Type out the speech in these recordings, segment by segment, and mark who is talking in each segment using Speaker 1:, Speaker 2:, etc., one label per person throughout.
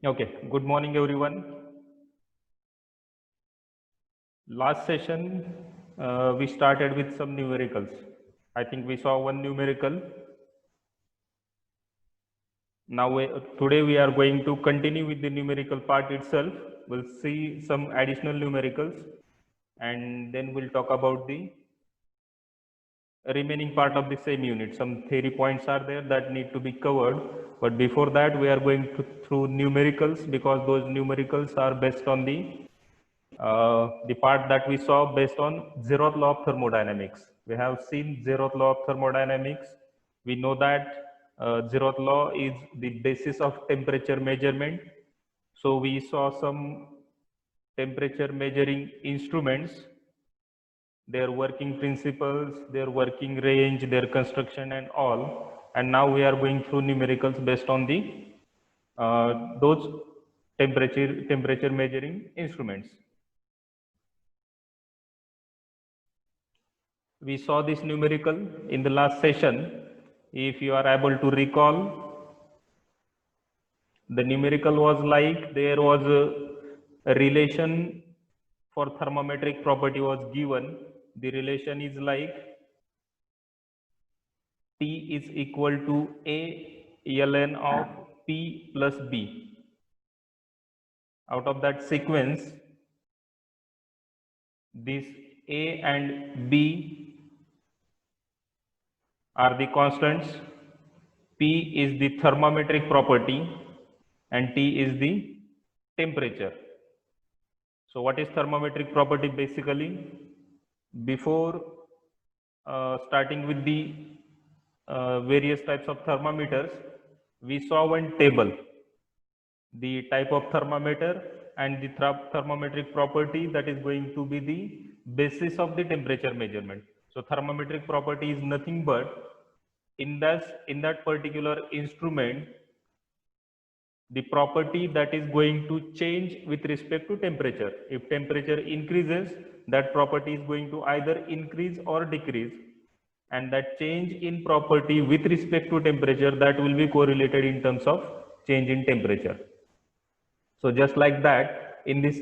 Speaker 1: Okay, good morning everyone. Last session we started with some numericals. I think we saw one numerical. Now today we are going to continue with the numerical part itself. We'll see some additional numericals and then we'll talk about the remaining part of the same unit. Some theory points are there that need to be covered, but before that we are going through numericals because those numericals are based on the part that we saw based on zeroth law of thermodynamics. We have seen zeroth law of thermodynamics. We know that zeroth law is the basis of temperature measurement. So we saw some temperature measuring instruments, their working principles, their working range, their construction and all. And now we are going through numericals based on those temperature measuring instruments. We saw this numerical in the last session. If you are able to recall, the numerical was like there was a relation for thermometric property was given. The relation is like T is equal to A ln of P plus B. Out of that sequence, this A and B are the constants. P is the thermometric property and T is the temperature. So what is thermometric property basically? Before starting with the various types of thermometers, we saw one table, the type of thermometer and the thermometric property that is going to be the basis of the temperature measurement. So thermometric property is nothing but in that particular instrument, the property that is going to change with respect to temperature. If temperature increases, that property is going to either increase or decrease, and that change in property with respect to temperature, that will be correlated in terms of change in temperature. So just like that, in this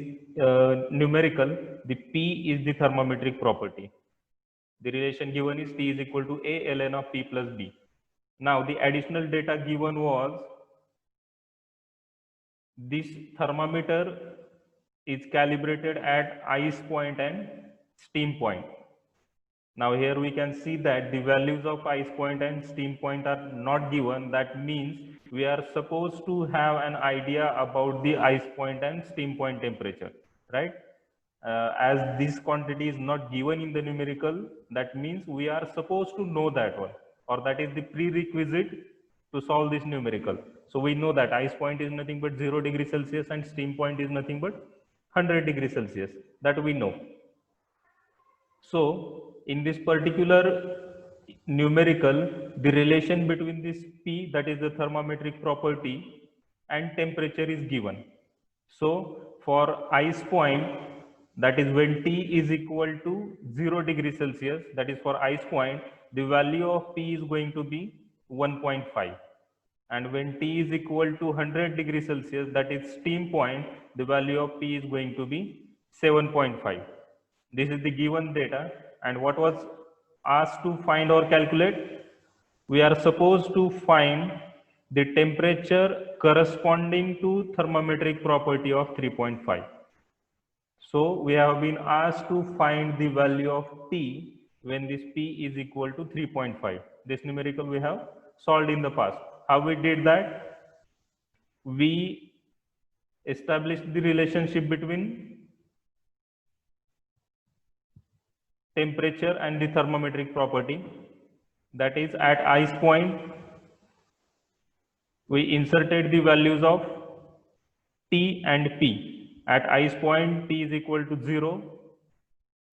Speaker 1: numerical, the P is the thermometric property. The relation given is T is equal to A ln of P plus B. Now the additional data given was this thermometer is calibrated at ice point and steam point. Now here we can see that the values of ice point and steam point are not given. That means we are supposed to have an idea about the ice point and steam point temperature, right? As this quantity is not given in the numerical, that means we are supposed to know that one, or that is the prerequisite to solve this numerical. So we know that ice point is nothing but 0 degrees Celsius and steam point is nothing but 100 degrees Celsius. That we know. So in this particular numerical, the relation between this P, that is the thermometric property, and temperature is given. So for ice point, that is when T is equal to 0 degrees Celsius, that is for ice point, the value of P is going to be 1.5. And when T is equal to 100 degrees Celsius, that is steam point, the value of P is going to be 7.5. This is the given data, and what was asked to find or calculate? We are supposed to find the temperature corresponding to thermometric property of 3.5. So we have been asked to find the value of T when this P is equal to 3.5. This numerical we have solved in the past. How we did that? We established the relationship between temperature and the thermometric property. That is, at ice point, we inserted the values of T and P. At ice point, T is equal to 0,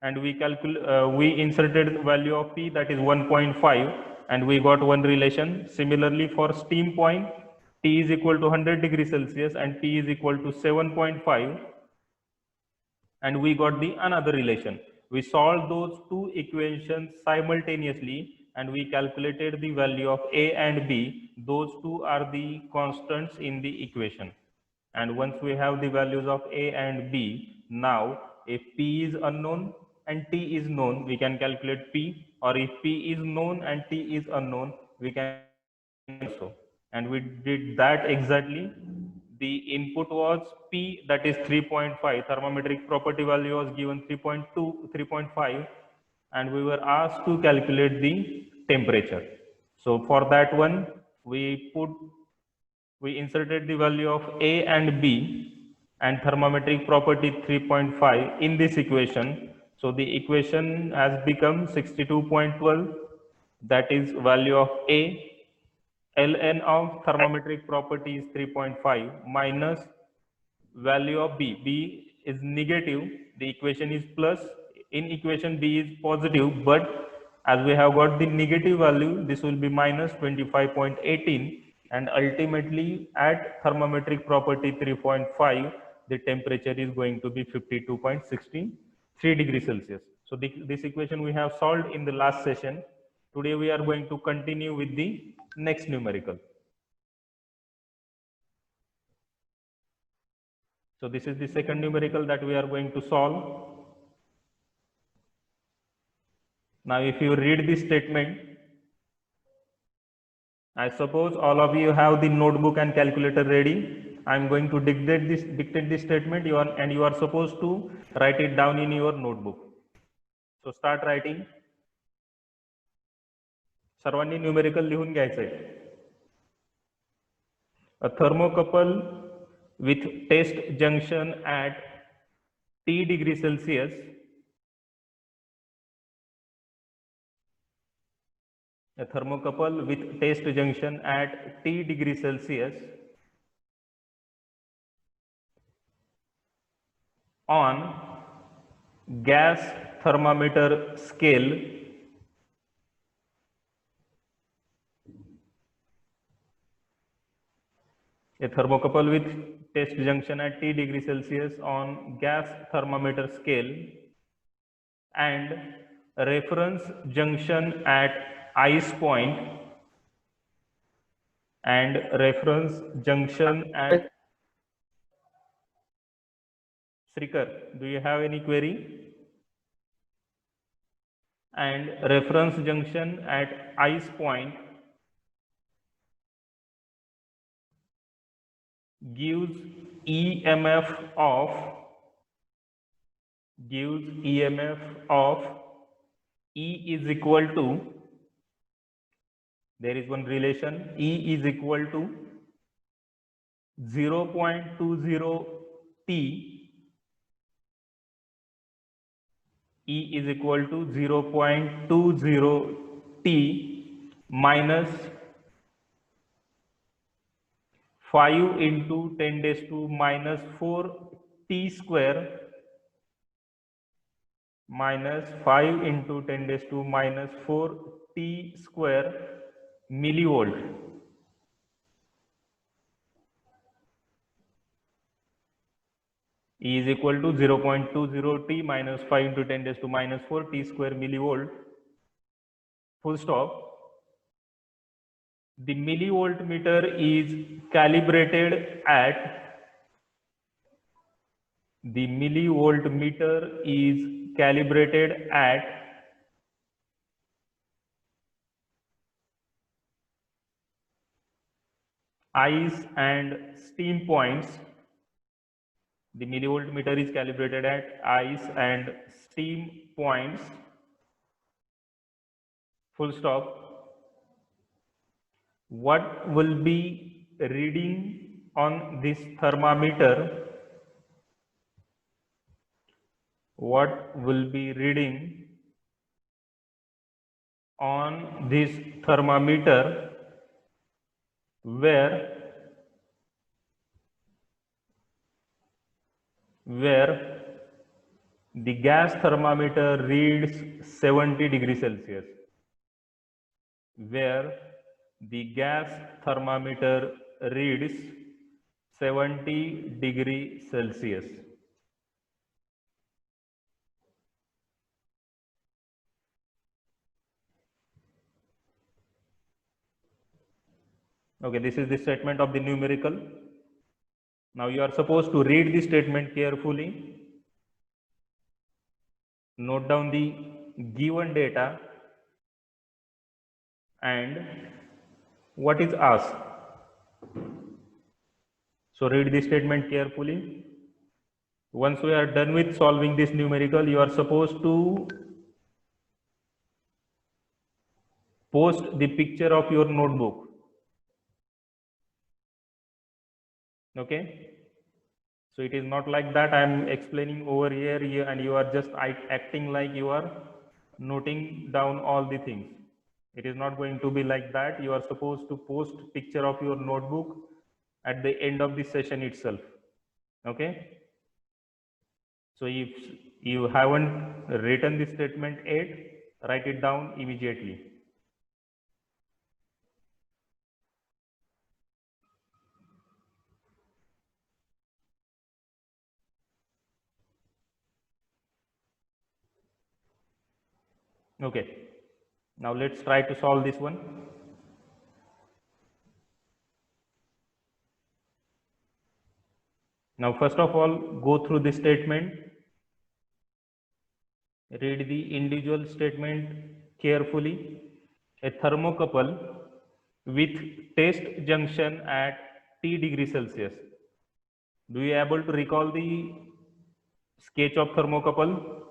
Speaker 1: and we inserted the value of P, that is 1.5, and we got one relation. Similarly, for steam point, T is equal to 100 degrees Celsius and P is equal to 7.5, and we got the another relation. We solved those two equations simultaneously and we calculated the value of A and B. Those two are the constants in the equation. And once we have the values of A and B, now if P is unknown and T is known, we can calculate P, or if P is known and T is unknown, we can also. And we did that exactly. The input was P, that is 3.5. Thermometric property value was given 3.2, 3.5, and we were asked to calculate the temperature. So for that one, we inserted the value of A and B and thermometric property 3.5 in this equation. So the equation has become 62.12, that is value of A. Ln of thermometric property is 3.5 minus value of B. B is negative, the equation is plus. In equation B is positive, but as we have got the negative value, this will be minus 25.18, and ultimately at thermometric property 3.5, the temperature is going to be 52.63 degrees Celsius. So this equation we have solved in the last session. Today we are going to continue with the next numerical. So this is the second numerical that we are going to solve. Now if you read this statement, I suppose all of you have the notebook and calculator ready. I am going to dictate this statement, and you are supposed to write it down in your notebook. So start writing. सर्वांनी numerical लिहून घ्यायचंय. A thermocouple with test junction at T degree Celsius a thermocouple with test junction at T degree Celsius on gas thermometer scale a thermocouple with test junction at T degree Celsius on gas thermometer scale and reference junction at ice point and reference junction at Srikar, do you have any query? And reference junction at ice point gives EMF of E is equal to, there is one relation, E is equal to 0.20 T. E is equal to 0.20 T minus 5 into 10 raised to minus 4 T square minus 5 into 10 raised to minus 4 T square millivolt. E is equal to 0.20 T minus 5 into 10 raised to minus 4 T square millivolt, full stop. The millivoltmeter is calibrated at ice and steam points. The millivoltmeter is calibrated at ice and steam points, full stop. What will be reading on this thermometer? What will be reading on this thermometer where the gas thermometer reads 70 degrees Celsius, where the gas thermometer reads 70 degrees Celsius. Okay, this is the statement of the numerical. Now you are supposed to read the statement carefully, note down the given data and what is asked. So read the statement carefully. Once we are done with solving this numerical, you are supposed to post the picture of your notebook. Okay? So it is not like that I am explaining over here and you are just acting like you are noting down all the things. It is not going to be like that. You are supposed to post picture of your notebook at the end of the session itself. Okay? So if you haven't written the statement 8, write it down immediately. Okay. Now let's try to solve this one. Now first of all, go through the statement. Read the individual statement carefully. A thermocouple with test junction at T degree Celsius. Do you able to recall the sketch of thermocouple?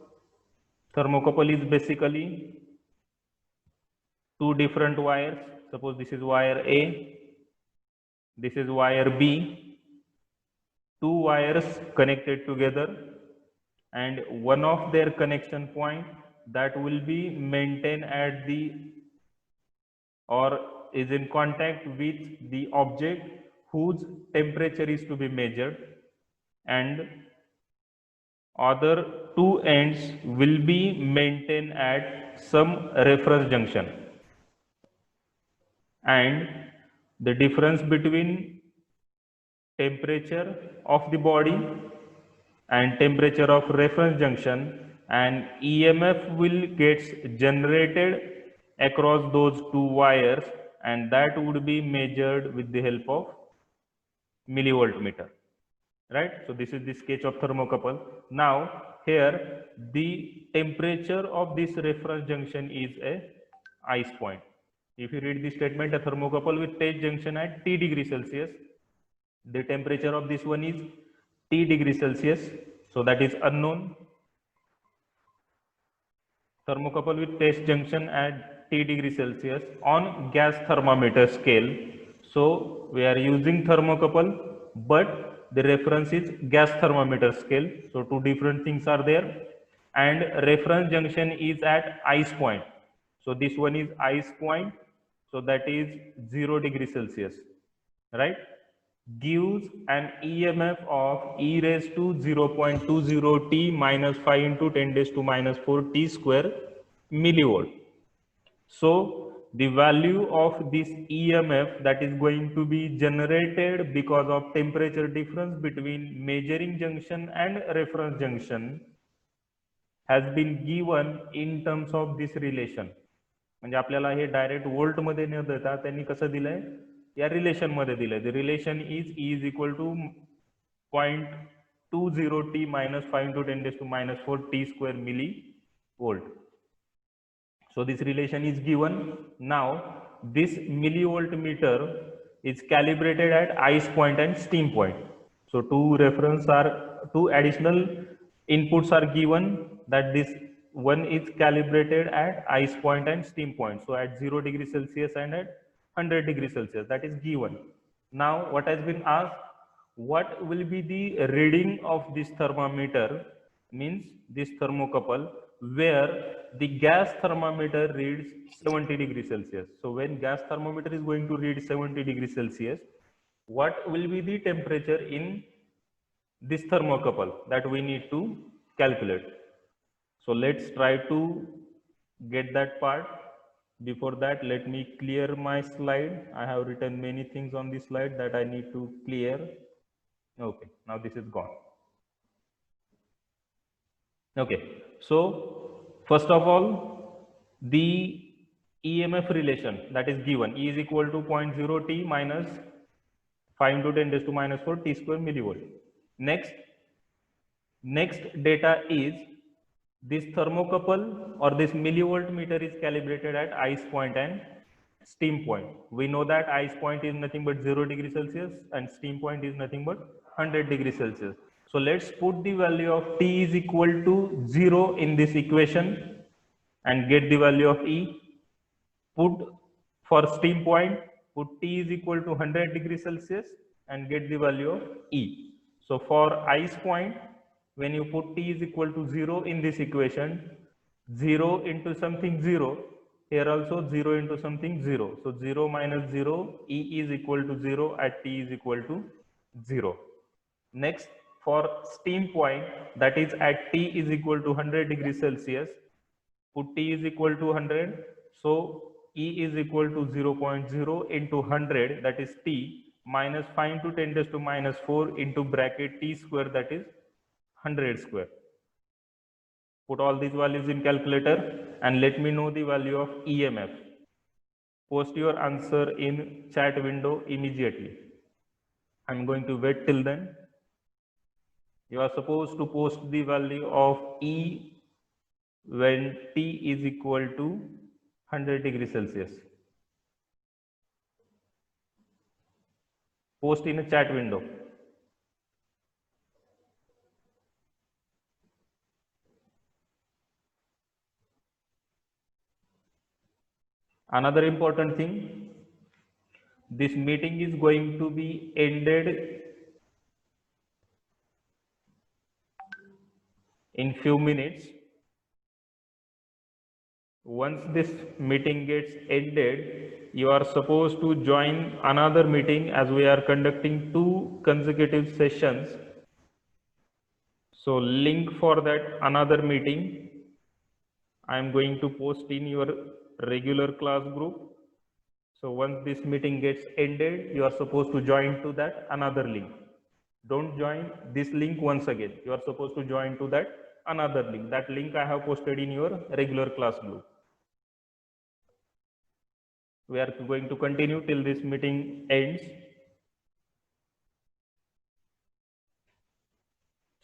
Speaker 1: Thermocouple is basically two different wires. Suppose this is wire A, this is wire B. Two wires connected together, and one of their connection point that will be maintained at the or is in contact with the object whose temperature is to be measured, and other two ends will be maintained at some reference junction, and the difference between temperature of the body and temperature of reference junction and EMF will get generated across those two wires, and that would be measured with the help of millivoltmeter, right? So this is the sketch of thermocouple. Now here the temperature of this reference junction is a ice point. If you read the statement, a thermocouple with test junction at T degree Celsius, the temperature of this one is T degree Celsius, so that is unknown. Thermocouple with test junction at T degree Celsius on gas thermometer scale. So we are using thermocouple, but the reference is gas thermometer scale. So two different things are there, and reference junction is at ice point. So this one is ice point, so that is 0 degree Celsius, right? Gives an EMF of e raised to 0.20 t minus 5 into 10 raised to minus 4 t square millivolt. So the value of this EMF that is going to be generated because of temperature difference between measuring junction and reference junction has been given in terms of this relation. म्हणजे आपल्याला हे direct volt मध्ये न देता त्यांनी कसं दिलंय, या relation मध्ये दिलंय. The relation is E is equal to 0.20 t minus 5 into 10 raised to minus 4 t square millivolt. So this relation is given. Now this millivoltmeter is calibrated at ice point and steam point. So two additional inputs are given, that this one is calibrated at ice point and steam point. So at 0 degree Celsius and at 100 degree Celsius, that is given. Now what has been asked, what will be the reading of this thermometer, means this thermocouple, where the gas thermometer reads 70 degree Celsius. So when gas thermometer is going to read 70 degree Celsius, what will be the temperature in this thermocouple, that we need to calculate. So let's try to get that part. Before that, let me clear my slide. I have written many things on this slide that I need to clear. Okay, now this is gone. Okay, so first of all, the EMF relation that is given, E is equal to 0.0 t minus 5 into 10 raised to minus 4 T square millivolt. Next data is this thermocouple or this millivolt meter is calibrated at ice point and steam point. We know that ice point is nothing but 0 degree Celsius and steam point is nothing but 100 degree Celsius. So let's put the value of T is equal to 0 in this equation and get the value of E. Put for steam point, put T is equal to 100 degrees Celsius and get the value of E. So for ice point, when you put T is equal to 0 in this equation, 0 into something 0, here also 0 into something 0. So 0 minus 0, E is equal to 0 at T is equal to 0. Next, for steam point, that is at T is equal to 100 degrees Celsius, put T is equal to 100. So E is equal to 0.0 into 100, that is T, minus 5 into 10 raised to minus 4 into bracket T square, that is 100 square. Put all these values in calculator and let me know the value of EMF. Post your answer in chat window immediately. I'm going to wait till then. You are supposed to post the value of E when T is equal to 100 degrees Celsius. Post in a chat window. Another important thing, this meeting is going to be ended in few minutes. Once this meeting gets ended, you are supposed to join another meeting as we are conducting 2 consecutive sessions. So link for that another meeting I am going to post in your regular class group. So once this meeting gets ended, you are supposed to join to that another link. Don't join this link once again. You are supposed to join to that another link. That link I have posted in your regular class group. We are going to continue till this meeting ends.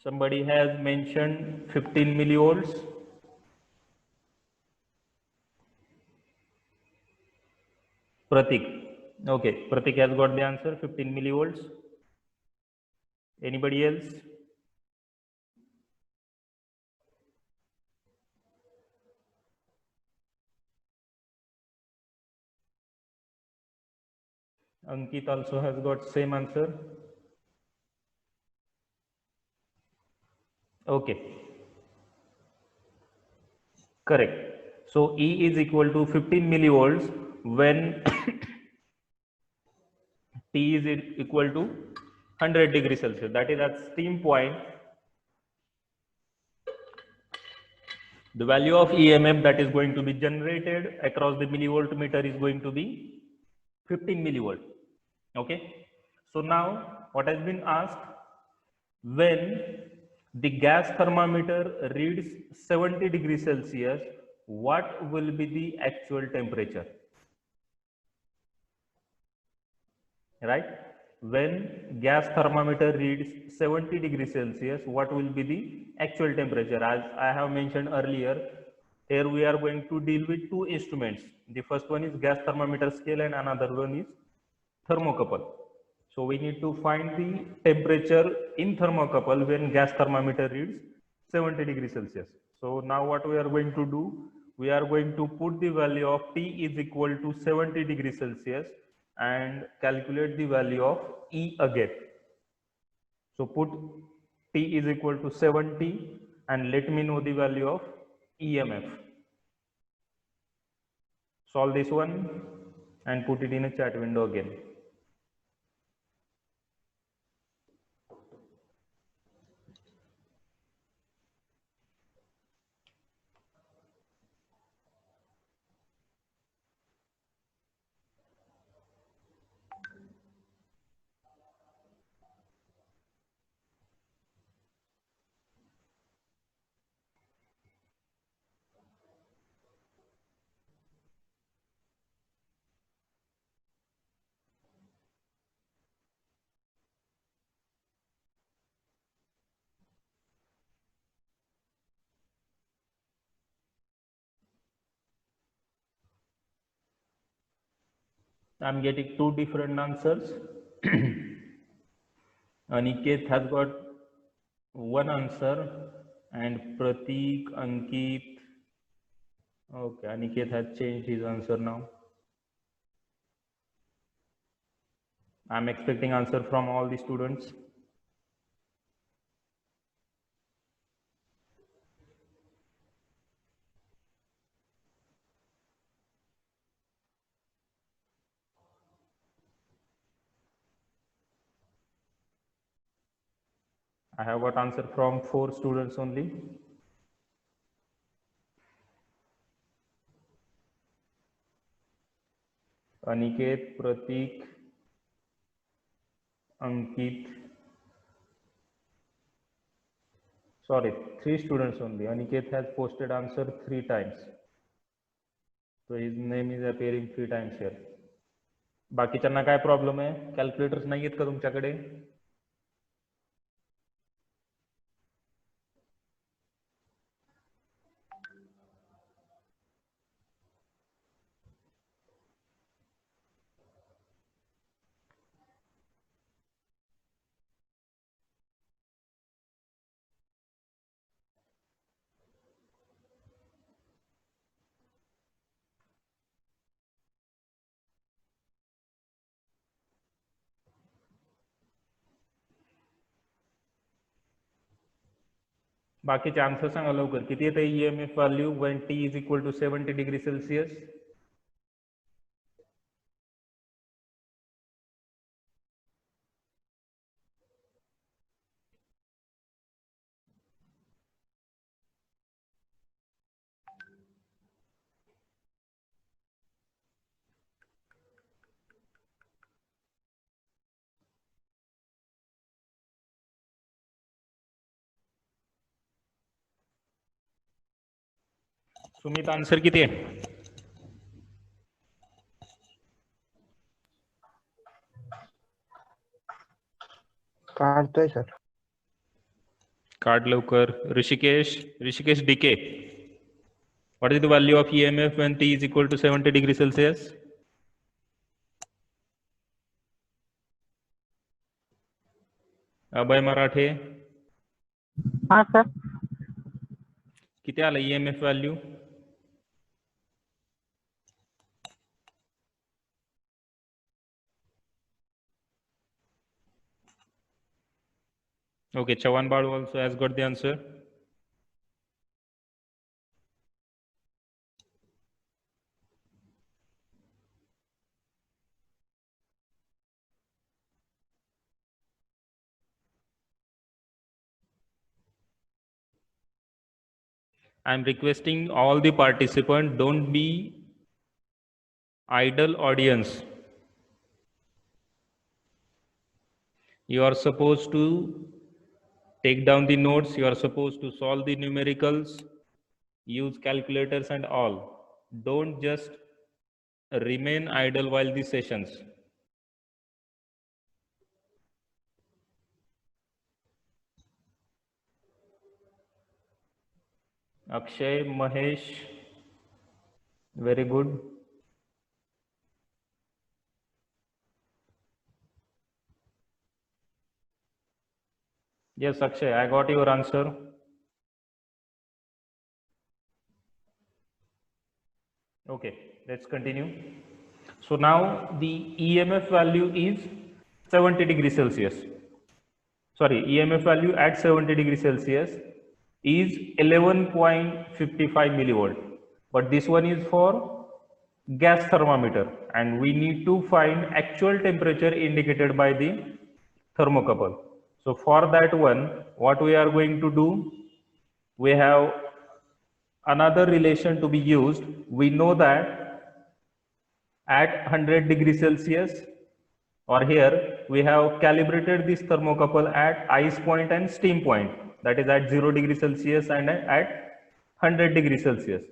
Speaker 1: Somebody has mentioned 15 millivolts. Pratik. Okay, Pratik has got the answer, 15 millivolts. Anybody else? Ankit also has got same answer. Okay. Correct. So E is equal to 15 millivolts when T is equal to 100 degrees Celsius. That is at steam point. The value of EMF that is going to be generated across the millivolt meter is going to be 15 millivolt. Okay. So now what has been asked, when the gas thermometer reads 70 degrees Celsius, what will be the actual temperature? Right? When gas thermometer reads 70 degrees Celsius, what will be the actual temperature? As I have mentioned earlier, here we are going to deal with 2 instruments. The first one is gas thermometer scale and another one is thermocouple. So we need to find the temperature in thermocouple when gas thermometer reads 70 degrees Celsius. So now what we are going to do, we are going to put the value of T is equal to 70 degrees Celsius and calculate the value of E again. So put T is equal to 70 and let me know the value of EMF. Solve this one and put it in a chat window again. I'm getting two different answers. Aniket has got one answer and Pratik, Ankit. Okay, Aniket has changed his answer now. I'm expecting answer from all the students. I have got answer from 4 students only. Aniket, Pratik, Ankit. Sorry, 3 students only. Aniket has posted answer 3 times. So his name is appearing 3 times here. बाकीच्यांना काय problem आहे? Calculators नाही आहेत का तुमच्याकडे? बाकीचे answer सांगा लवकर. किती येते EMF value when T is equal to 70 degree Celsius? Sumit answer किती आहे?
Speaker 2: काढतोय सर.
Speaker 1: काढ लवकर. Rishikesh DK. What is the value of EMF when T is equal to 70 degree Celsius? अभय मराठे.
Speaker 2: हाँ सर.
Speaker 1: किती आला EMF value? Okay, Chavan Balu also has got the answer. I'm requesting all the participants, don't be idle audience. You are supposed to take down the notes, you are supposed to solve the numericals, use calculators and all. Don't just remain idle while the sessions. Akshay, Mahesh, very good. Yes, Akshay, I got your answer. Okay, let's continue. So now the EMF value is 70 degrees Celsius. Sorry, EMF value at 70 degrees Celsius is 11.55 millivolt. But this one is for gas thermometer and we need to find actual temperature indicated by the thermocouple. So for that one, what we are going to do, we have another relation to be used. We know that at 100 degrees Celsius, or here we have calibrated this thermocouple at ice point and steam point, that is at 0 degrees Celsius and at 100 degrees Celsius.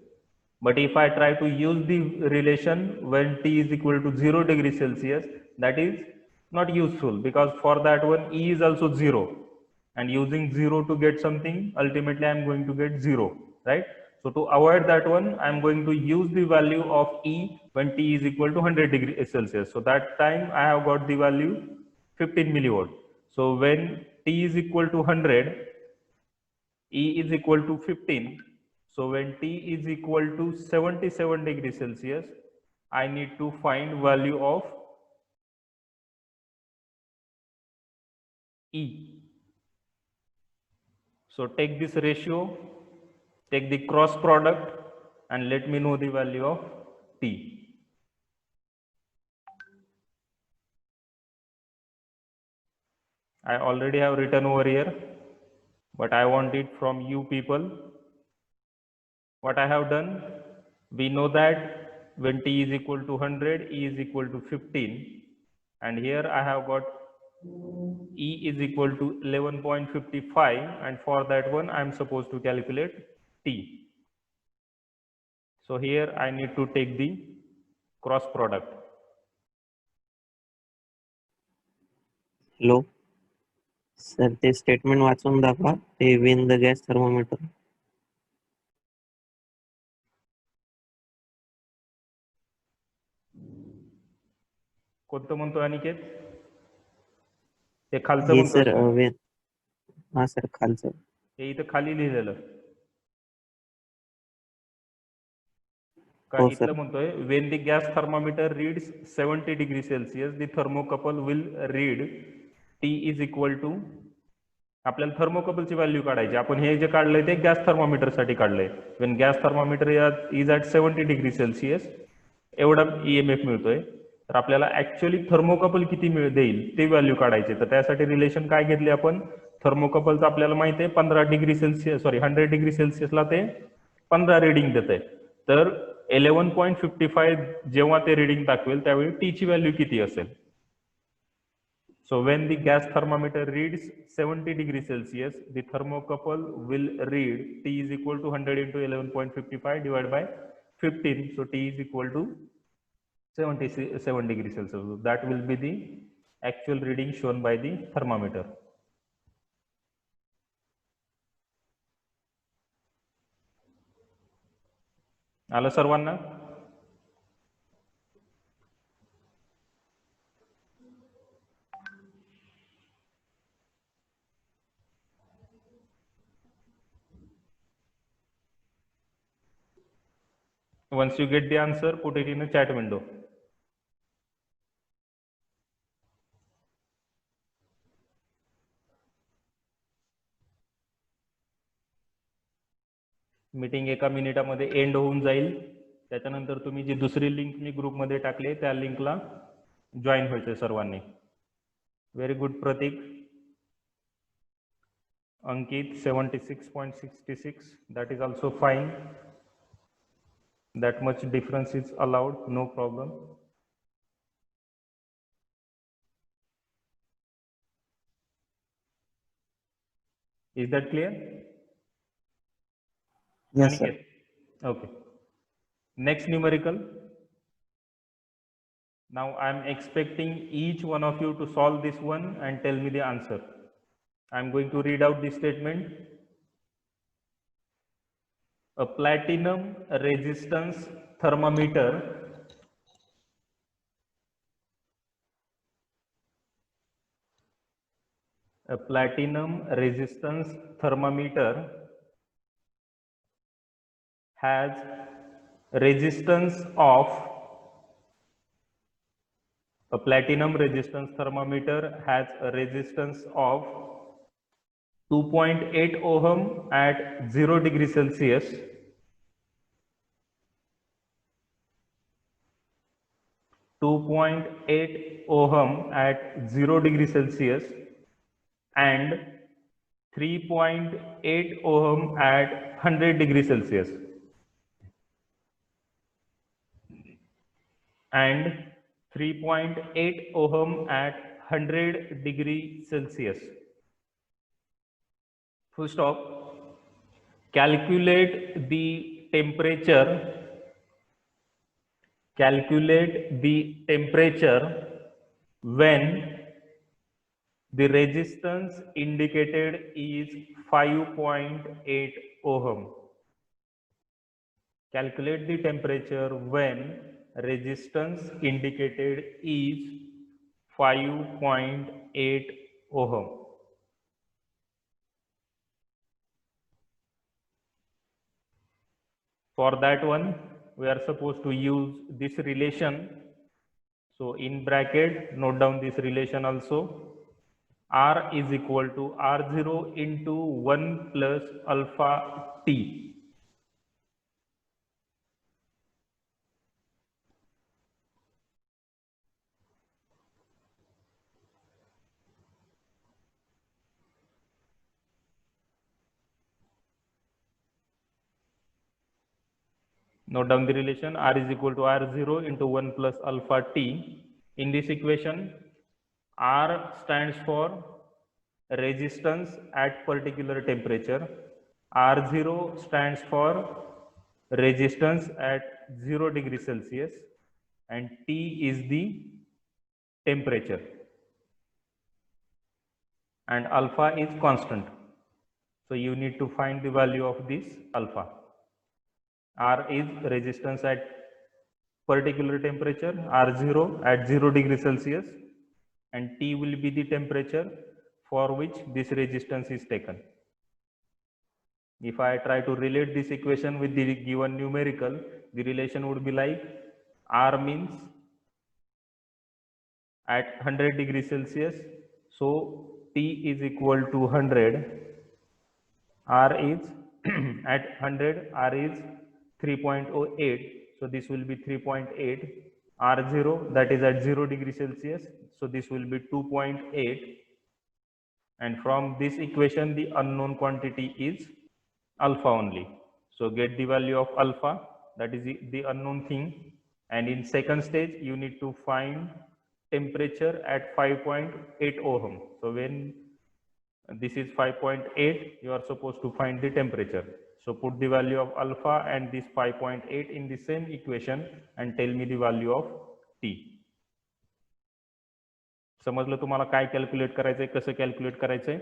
Speaker 1: But if I try to use the relation when T is equal to 0 degrees Celsius, that is not useful because for that one E is also 0 and using 0 to get something, ultimately I am going to get 0, right? So to avoid that one, I'm going to use the value of E when T is equal to 100 degrees Celsius. So that time I have got the value 15 milliwatt. So when T is equal to 100, E is equal to 15. So when T is equal to 77 degrees Celsius, I need to find value of E. So take this ratio, take the cross product, and let me know the value of T. I already have written over here, but I want it from you people. What I have done, we know that when T is equal to 100, E is equal to 15. And here I have got E is equal to 11.55, and for that one I am supposed to calculate T. So here I need to take the cross product.
Speaker 3: Hello sir, ते statement वाचून दाखवा. ते win the gas thermometer.
Speaker 1: कोणतं म्हणतो अनिकेत? ते खालचं
Speaker 3: हे
Speaker 1: म्हणतोस
Speaker 3: sir
Speaker 1: ना?
Speaker 3: विन. हा सर, खालचं.
Speaker 1: हे इथं खाली लिहिलेलं का?
Speaker 3: हो
Speaker 1: इथलं
Speaker 3: सर.
Speaker 1: म्हणतोय when the gas thermometer reads 70 degrees Celsius, the thermocouple will read T is equal to, आपल्याला थर्मोकपलची व्हॅल्यू काढायची. आपण हे जे काढलंय ते गॅस थर्मोमीटर साठी काढलंय. when gas thermometer is at 70 degrees Celsius, एवढा EMF मिळतोय. तर आपल्याला ऍक्च्युअली थर्मोकपल किती देईल ते व्हॅल्यू काढायचे. तर त्यासाठी रिलेशन काय घेतले आपण? थर्मोकपलचं आपल्याला माहिती आहे 100 डिग्री सेल्सिअसला ते 15 रिडिंग देत आहे. तर 11.55 जेव्हा ते रिडिंग दाखवेल त्यावेळी टी ची व्हॅल्यू किती असेल? So when the gas thermometer reads 70 degrees Celsius, the thermocouple will read T is equal to 100 into 11.55 divided by 15. So T is equal to 77 degrees Celsius. That will be the actual reading shown by the thermometer. आलं सर्वांना? Once you get the answer, put it in a chat window. Meeting एका मिनिटामध्ये and होऊन जाईल. त्याच्यानंतर तुम्ही जी दुसरी link मी ग्रुपमध्ये टाकली त्या लिंकला जॉईन व्हायचे सर्वांनी. Very good Pratik. Ankit 76.66, that is also fine. That much difference is allowed, no problem. Is that clear?
Speaker 3: Yes sir.
Speaker 1: Okay. Next numerical. Now I am expecting each one of you to solve this one and tell me the answer. I am going to read out the statement. A platinum resistance thermometer has resistance of a platinum resistance thermometer has a resistance of 2.8 ohm at 0 degree Celsius, 2.8 ohm at 0 degree Celsius, and 3.8 ohm at 100 degree Celsius, and 3.8 ohm at 100 degree Celsius. Full stop. Calculate the temperature. Calculate the temperature when the resistance indicated is 5.8 ohm. calculate the temperature when resistance indicated is 5.8 ohm. For that one, we are supposed to use this relation. So in bracket, note down this relation also. R is equal to R0 into 1 plus alpha T. Note down the relation. R is equal to R0 into 1 plus alpha T. In this equation, R stands for resistance at particular temperature. R0 stands for resistance at 0 degree Celsius, and T is the temperature, and alpha is constant. So you need to find the value of this alpha. R is resistance at particular temperature, R0 at 0 degree Celsius, and T will be the temperature for which this resistance is taken. If I try to relate this equation with the given numerical, the relation would be like R means at 100 degrees Celsius, so T is equal to 100. R is at 100, R is 3.08, so this will be 3.8. R0, that is at 0 degree Celsius, so this will be 2.8. And from this equation, the unknown quantity is alpha only. So get the value of alpha, that is the unknown thing. And in second stage, you need to find temperature at 5.8 ohm. So when this is 5.8, you are supposed to find the temperature. So put the value of alpha and this 5.8 in the same equation and tell me the value of T. समजलं तुम्हाला काय calculate करायचंय, कसं calculate करायचंय?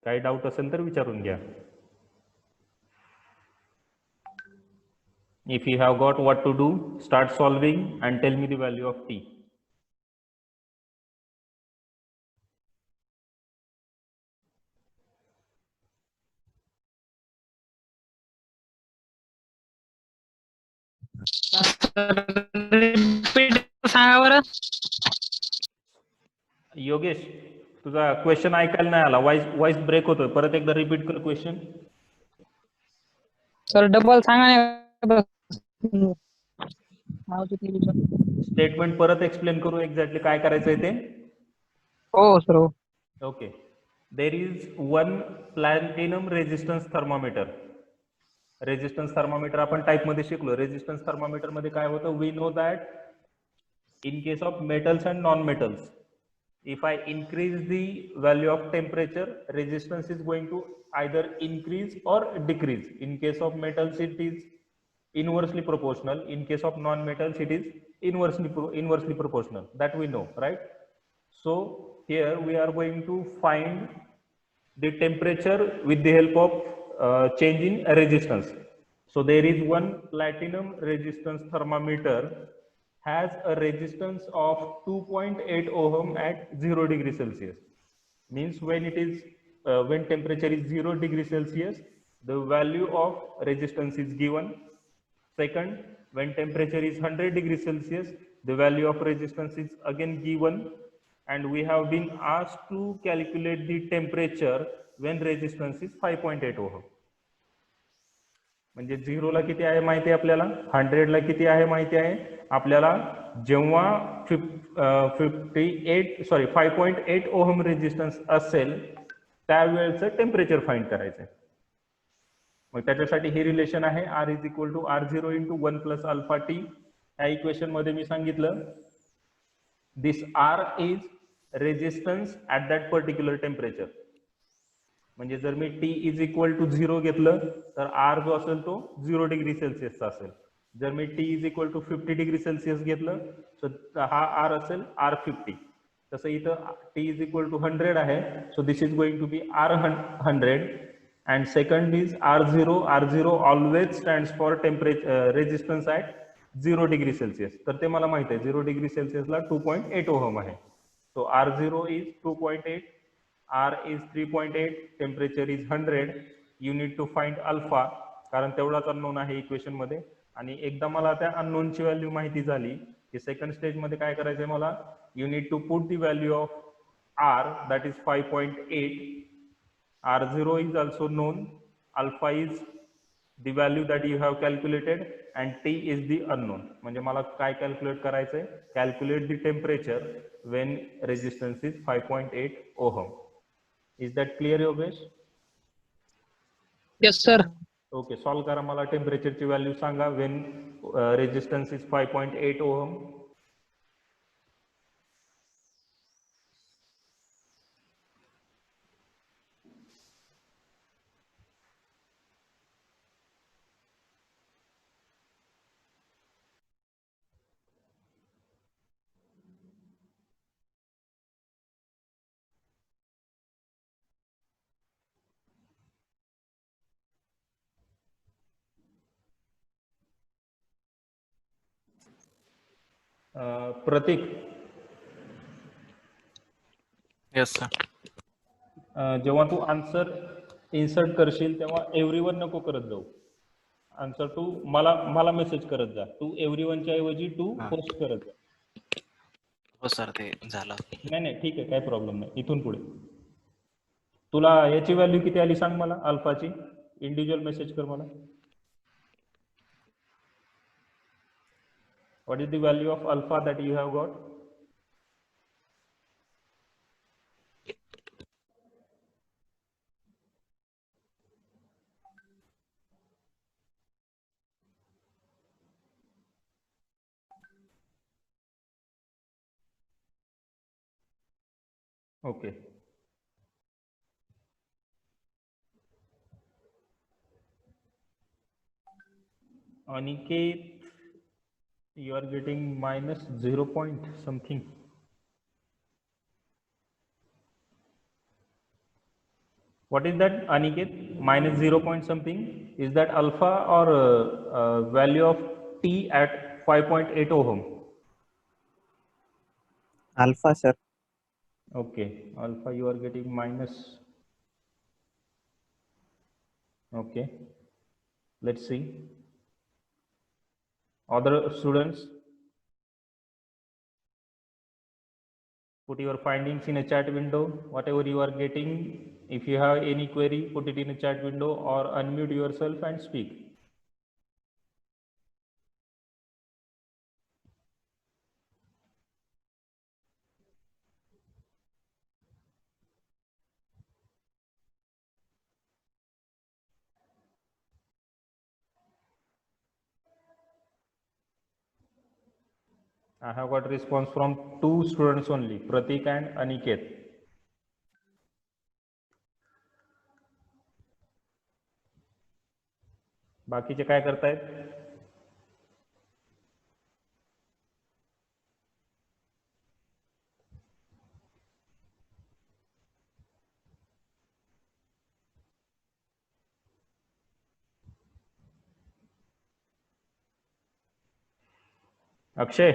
Speaker 1: काही doubt असेल तर विचारून घ्या. If you have got what to do, start solving and tell me the value of T.
Speaker 4: सांगा बरं.
Speaker 1: योगेश, तुझा क्वेश्चन ऐकायला नाही आला, वॉइस ब्रेक होतोय, परत एकदा रिपीट कर क्वेश्चन.
Speaker 4: सर डबल सांगा.
Speaker 1: स्टेटमेंट परत एक्सप्लेन करू एक्झॅक्टली काय करायचंय ते.
Speaker 4: हो sir.
Speaker 1: Okay, there is one platinum resistance thermometer. Resistance thermometer आपण टाइप मध्ये शिकलो. रेजिस्टन्स थर्मामीटर मध्ये काय होतं, we know that in case of metals and non-metals, if I increase the value of temperature, resistance is going to either increase or decrease. In case of metals, it is inversely proportional. In case of non-metals, it is inversely proportional. That we know, right? So here we are going to find the temperature with the help of change in resistance. So there is one platinum resistance thermometer has a resistance of 2.8 ohm at 0 degree Celsius. Means when it is when temperature is 0 degree Celsius, the value of resistance is given. Second, when temperature is 100 degree Celsius, the value of resistance is again given, and we have been asked to calculate the temperature when resistance is 5.8 ohm. म्हणजे 0 ला किती आहे माहिती आहे आपल्याला, 100 ला किती आहे माहिती आहे आपल्याला. जेव्हा 5.8 ओहम रेजिस्टन्स असेल त्यावेळेचं टेम्परेचर फाइंड करायचं. मग त्याच्यासाठी हे रिलेशन आहे R is equal to R0 into 1 plus alpha T. या इक्वेशन मध्ये मी सांगितलं this R is resistance at that particular temperature. म्हणजे जर मी T इज इक्वल टू 0 घेतलं तर R जो असेल तो 0 डिग्री सेल्सिअसचा असेल. जर मी T is equal to 50 degree Celsius घेतलं तर हा R असेल R50. तसं इथं T इज इक्वल टू 100 आहे, so this is going to be R100. and second is R0. R0 always stands for temperature resistance at 0 degree Celsius. तर ते मला माहित आहे 0 degree Celsius ला 2.8 ओहम आहे. So R0 is 2.8, R is 3.8, temperature is 100. You need to find alpha कारण तेवढाच unknown आहे equation मध्ये. आणि एकदा मला त्या अननोनची व्हॅल्यू माहिती झाली की सेकंड स्टेज मध्ये काय करायचंय मला, you need to put the value of R that is 5.8. R0 is also known, alpha is the value that you have calculated and T is the unknown. म्हणजे मला काय कॅल्क्युलेट करायचंय, calculate the temperature when resistance is 5.8 ohm. Is that clear, Yogesh?
Speaker 4: Yes sir.
Speaker 1: Okay, solve करा. मला टेम्परेचरची value सांगा when resistance is 5.8 ohm. Pratik,
Speaker 5: yes sir.
Speaker 1: जेव्हा तू आन्सर इन्सर्ट करशील तेव्हा एव्हरीवन नको करत जाऊ. आन्सर तू मला मेसेज करत जा. तू एव्हरीवनच्या ऐवजी तू पोस्ट करत जा.
Speaker 5: हो सर, ते झालं.
Speaker 1: नाही ठीक आहे, काय प्रॉब्लेम नाही. इथून पुढे तुला याची व्हॅल्यू किती आली सांग मला, अल्फाची. इंडिव्हिज्युअल मेसेज कर मला. What is the value of alpha that you have got? Okay. Aniket, you are getting minus 0 point something. What is that, Aniket? Minus 0 point something. Is that alpha or value of T at 5.8 ohm?
Speaker 3: Alpha, sir.
Speaker 1: Okay, alpha you are getting minus. Okay, let's see. Other students, put your findings in a chat window. Whatever you are getting, if you have any query, put it in a chat window or unmute yourself and speak. I have got response from 2 students only, Pratik and Aniket. बाकीचे काय करतायत? Akshay,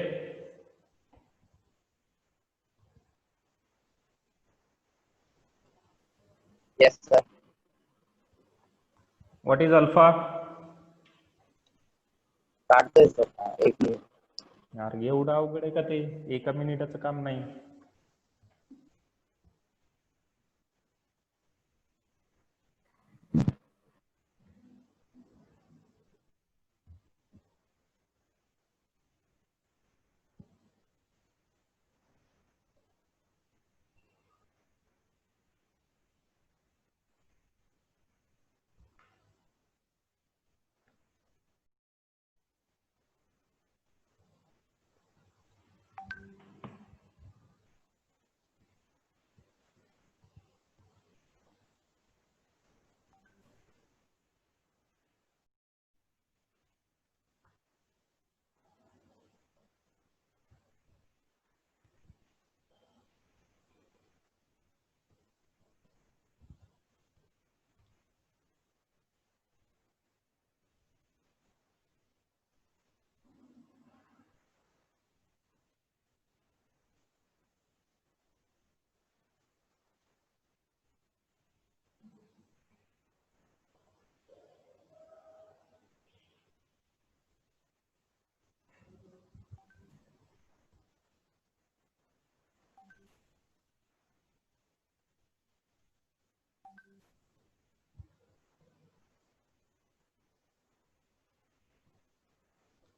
Speaker 2: Yes, sir.
Speaker 1: what is alpha?
Speaker 2: काढतोय sir. एक minute.
Speaker 1: यार एवढं अवघड आहे का ते? एका मिनिटाचं काम नाही.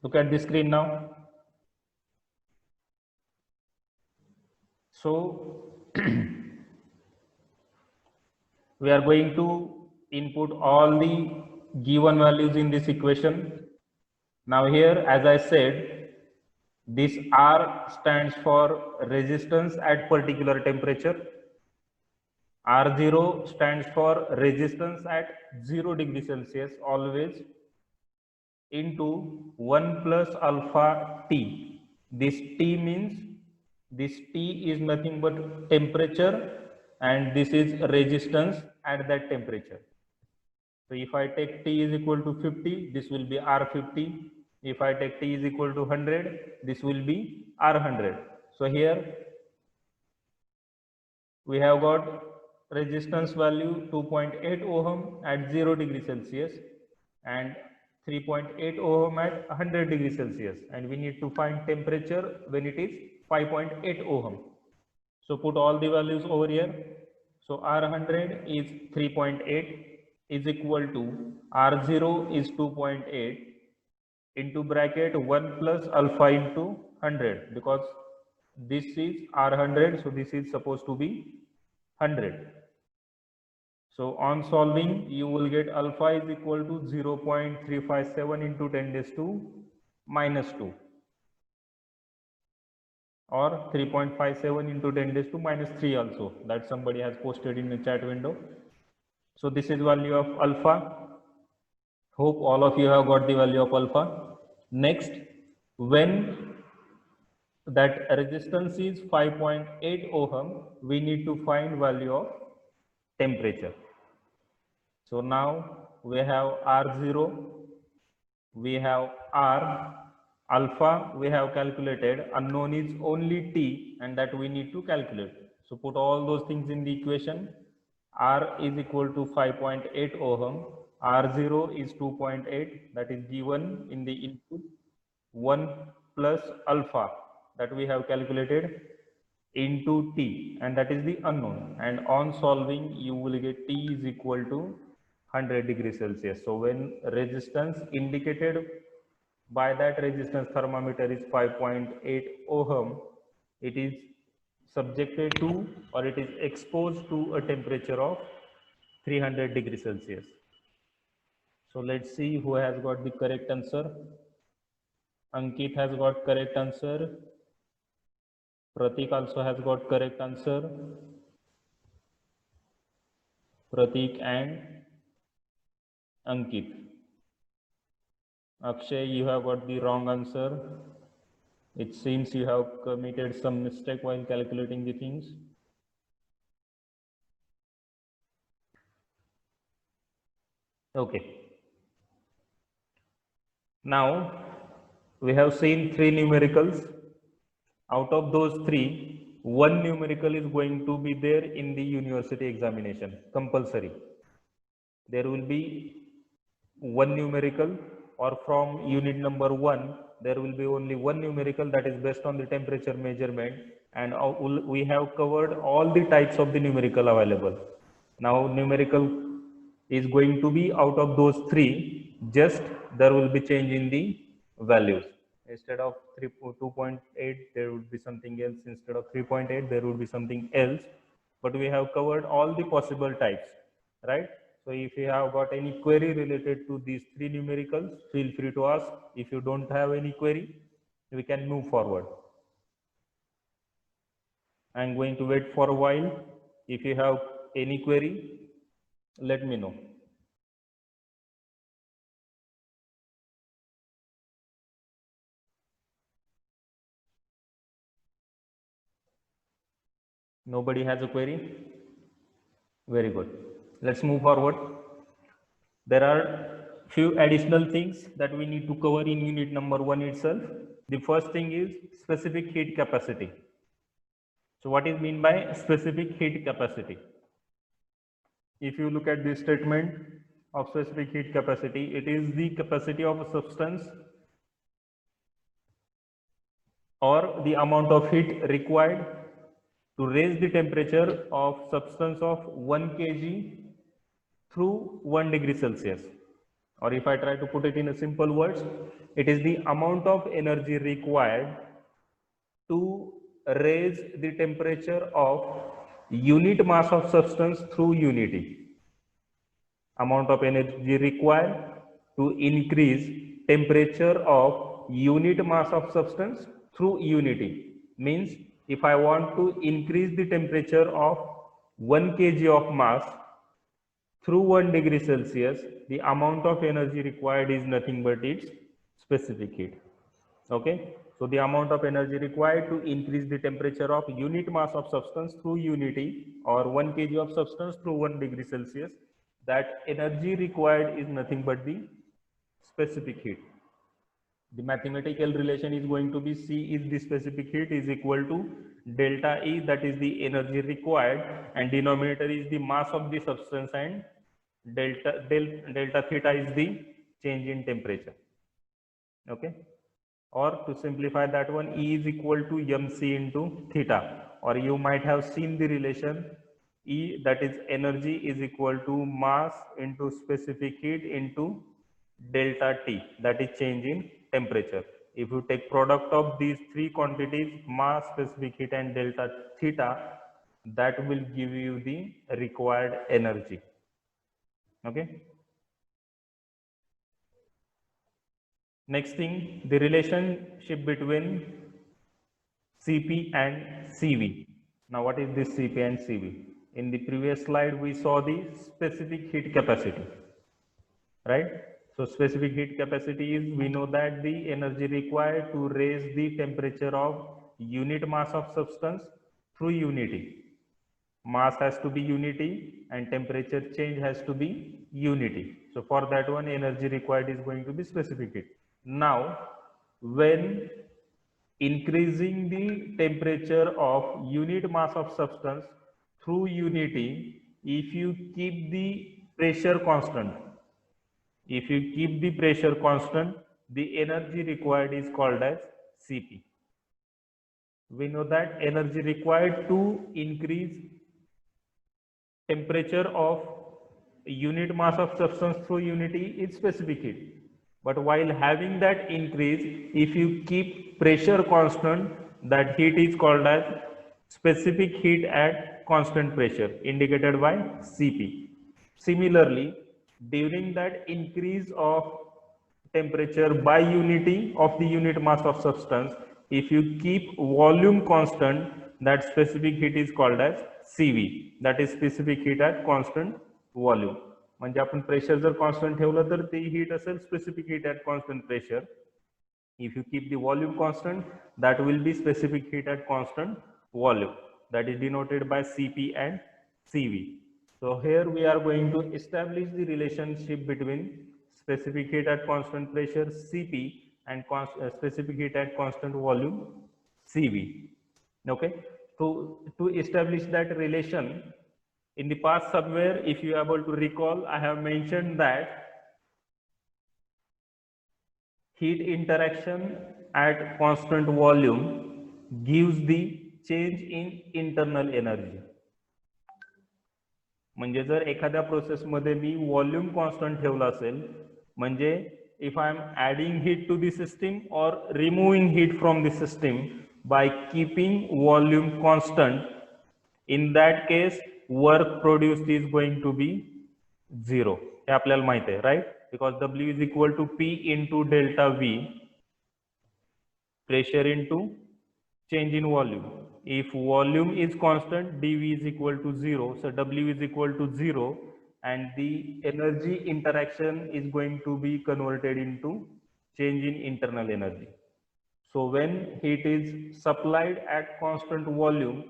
Speaker 1: Look at the screen now. So we are going to input all the given values in this equation. Now here, as I said, this R stands for resistance at particular temperature. R0 stands for resistance at 0 degree Celsius always, into 1 plus alpha T. This T means this T is nothing but temperature, and this is resistance at that temperature. So if I take T is equal to 50, this will be R50. If I take T is equal to 100, this will be R100. So here we have got resistance value 2.8 ohm at 0 degree Celsius and 3.8 ohm at 100 degree Celsius, and we need to find temperature when it is 5.8 ohm. So put all the values over here. So R100 is 3.8 is equal to R0 is 2.8 into bracket 1 plus alpha into 100, because this is R100, so this is supposed to be 100. So on solving, you will get alpha is equal to 0.357 into 10 raised to minus 2, or 3.57 into 10 raised to minus 3 also, that somebody has posted in the chat window. So this is value of alpha. Hope all of you have got the value of alpha. Next, when that resistance is 5.8 ohm, we need to find value of temperature. So now we have R0, we have R, alpha we have calculated, unknown is only T, and that we need to calculate. So put all those things in the equation. R is equal to 5.8 ohm, R0 is 2.8, that is given in the input, 1 plus alpha that we have calculated into T, and that is the unknown, and on solving you will get T is equal to 100 degrees Celsius. So when resistance indicated by that resistance thermometer is 5.8 ohm, it is subjected to, or it is exposed to, a temperature of 300 degrees Celsius. So let's see who has got the correct answer. Ankit has got correct answer. Pratik also has got correct answer. Pratik and Ankit. Akshay, you have got the wrong answer. It seems you have committed some mistake while calculating the things. Okay. Now we have seen 3 numericals. Out of those 3, 1 numerical is going to be there in the university examination, compulsory. There will be 1 numerical, or from unit number 1, there will be only 1 numerical that is based on the temperature measurement, and we have covered all the types of the numerical available. Now numerical is going to be out of those 3, just there will be change in the values. Instead of 2.8, there would be something else. Instead of 3.8, there would be something else. But we have covered all the possible types, right? So if you have got any query related to these 3 numericals, feel free to ask. If you don't have any query, we can move forward. I'm going to wait for a while. If you have any query, let me know. Nobody has a query? Very good. Let's move forward. There are few additional things that we need to cover in unit number 1 itself. The first thing is specific heat capacity. So what is meant by specific heat capacity? If you look at this statement of specific heat capacity, it is the capacity of a substance or the amount of heat required to raise the temperature of substance of 1 kg through 1 degree Celsius. or if I try to put it in a simple words, it is the amount of energy required to raise the temperature of unit mass of substance through unity. Amount of energy required to increase temperature of unit mass of substance through unity means if I want to increase the temperature of 1 kg of mass through 1 degree Celsius, the amount of energy required is nothing but its specific heat. Okay, so the amount of energy required to increase the temperature of unit mass of substance through unity or 1 kg of substance through 1 degree Celsius, that energy required is nothing but the specific heat. The mathematical relation is going to be C is the specific heat is equal to delta E, that is the energy required, and denominator is the mass of the substance, and delta theta is the change in temperature. Okay, or to simplify that one, E is equal to mc into theta, or you might have seen the relation E, that is energy, is equal to mass into specific heat into delta T, that is change in temperature. If you take product of these three quantities, mass, specific heat and delta theta, that will give you the required energy. Okay. Next thing, the relationship between Cp and Cv. Now what is this Cp and Cv? In the previous slide we saw the specific heat capacity, right? So specific heat capacity is, we know that the energy required to raise the temperature of unit mass of substance through unity. Mass has to be unity and temperature change has to be unity. So for that one, energy required is going to be specific heat. Now, when increasing the temperature of unit mass of substance through unity, if you keep the pressure constant, the energy required is called as Cp. We know that energy required to increase temperature of unit mass of substance through unity is specific heat. But while having that increase, if you keep pressure constant, that heat is called as specific heat at constant pressure, indicated by Cp. Similarly, during that increase of temperature by unity of the unit mass of substance, if you keep volume constant, that specific heat is called as Cv, that is specific heat at constant volume. म्हणजे आपण pressure जर constant ठेवलं तर ते heat असेल specific heat at constant pressure. If you keep the volume constant, that will be specific heat at constant volume, that is denoted by Cp and Cv. So here we are going to establish the relationship between specific heat at constant pressure Cp and specific heat at constant volume Cv. Okay, to establish that relation, in the past somewhere, if you are able to recall, I have mentioned that heat interaction at constant volume gives the change in internal energy. म्हणजे जर एखाद्या process मध्ये मी volume constant ठेवला असेल, म्हणजे if I am adding heat to the system or removing heat from the system by keeping volume constant, in that case work produced is going to be 0. हे आपल्याला माहित आहे, right? Because W is equal to P into delta V, pressure into change in volume. If volume is constant, dV is equal to 0, so W is equal to 0, and the energy interaction is going to be converted into change in internal energy. So when heat is supplied at constant volume,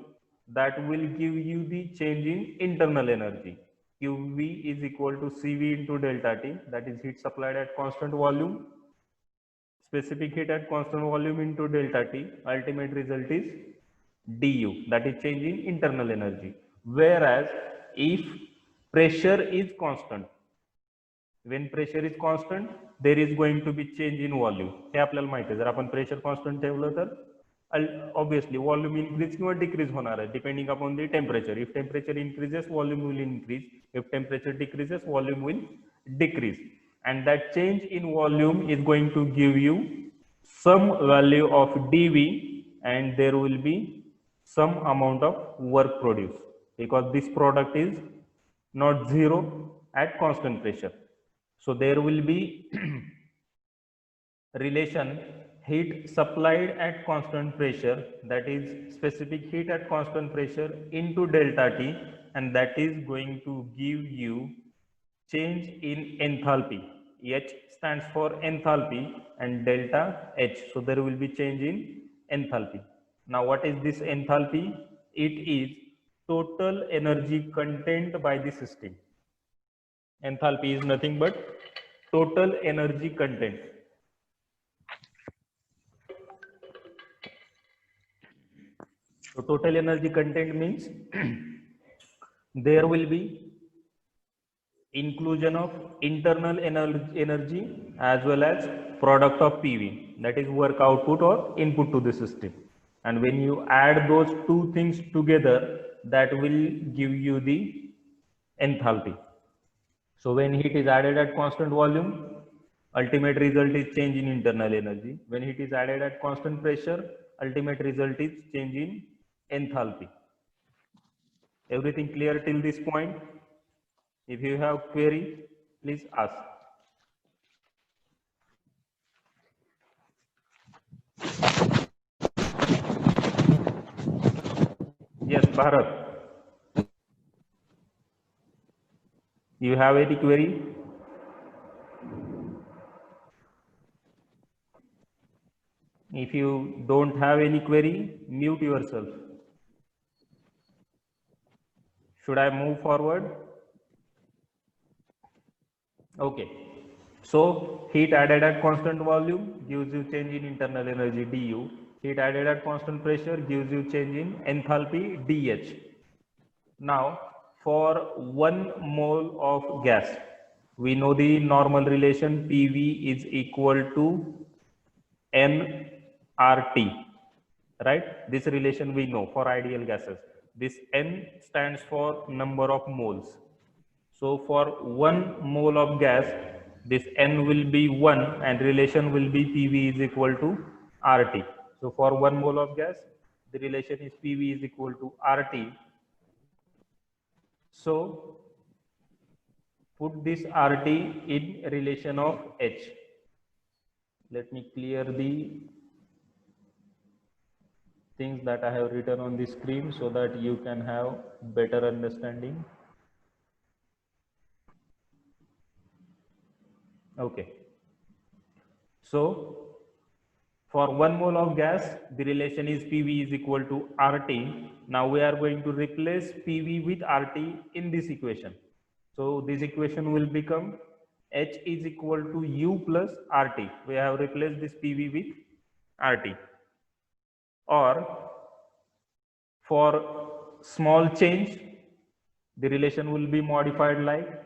Speaker 1: that will give you the change in internal energy. Qv is equal to Cv into delta T, that is heat supplied at constant volume, specific heat at constant volume into delta T. Ultimate result is du, that is change in internal energy. Whereas if pressure is constant, when pressure is constant, there is going to be change in volume. हे आपल्याला माहिती आहे. जर आपण pressure constant ठेवलं तर obviously volume increase or decrease होणार आहे, depending upon the temperature. If temperature increases, volume will increase. If temperature decreases, volume will decrease. and that change in volume is going to give you some value of dV, and there will be some amount of work produced, because this product is not zero at constant pressure. So there will be relation heat supplied at constant pressure, that is specific heat at constant pressure, into delta T, and that is going to give you change in enthalpy. H stands for enthalpy and delta H, so there will be change in enthalpy. Now what is this enthalpy? It is total energy content by the system. Enthalpy is nothing but total energy content. So total energy content means there will be inclusion of internal energy as well as product of PV, that is work output or input to the system. And when you add those two things together, that will give you the enthalpy. So when heat is added at constant volume, ultimate result is change in internal energy. When heat is added at constant pressure, ultimate result is change in enthalpy. Everything clear till this point? If you have query, please ask. Yes, Bharat. You have any query? If you don't have any query, mute yourself. Should I move forward? Okay. So heat added at constant volume gives you change in internal energy dU. Heat added at constant pressure gives you change in enthalpy dH. Now for 1 mole of gas, we know the normal relation PV is equal to nRT, right? This relation we know for ideal gases. This N stands for number of moles. So for 1 mole of gas, this N will be 1 and relation will be PV is equal to RT. So for 1 mole of gas, the relation is PV is equal to RT. So put this RT in relation of H. Let me clear the things that I have written on the screen so that you can have better understanding. Okay. So for 1 mole of gas, the relation is PV is equal to RT. Now we are going to replace PV with RT in this equation. So this equation will become H is equal to U plus RT. We have replaced this PV with RT. Or for small change, the relation will be modified like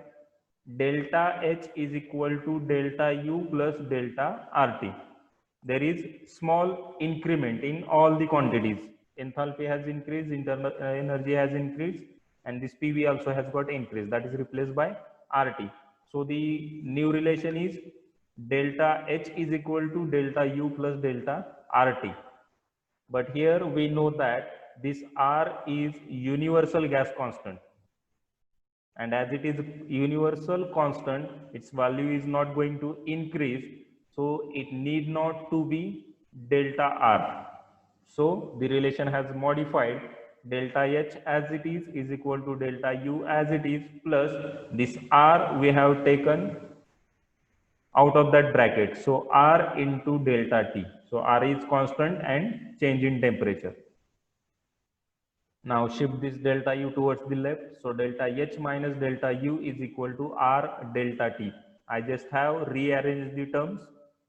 Speaker 1: delta H is equal to delta U plus delta RT. There is small increment in all the quantities. Enthalpy has increased, internal energy has increased, and this PV also has got increased. That is replaced by RT. So the new relation is delta H is equal to delta U plus delta RT. But here we know that this R is universal gas constant. And as it is universal constant, its value is not going to increase. So it need not to be delta R. So the relation has modified. Delta H as it is equal to delta U as it is, plus this R we have taken out of that bracket. So R into delta T. So R is constant and change in temperature. Now shift this delta U towards the left. So delta H minus delta U is equal to R delta T. I just have rearranged the terms.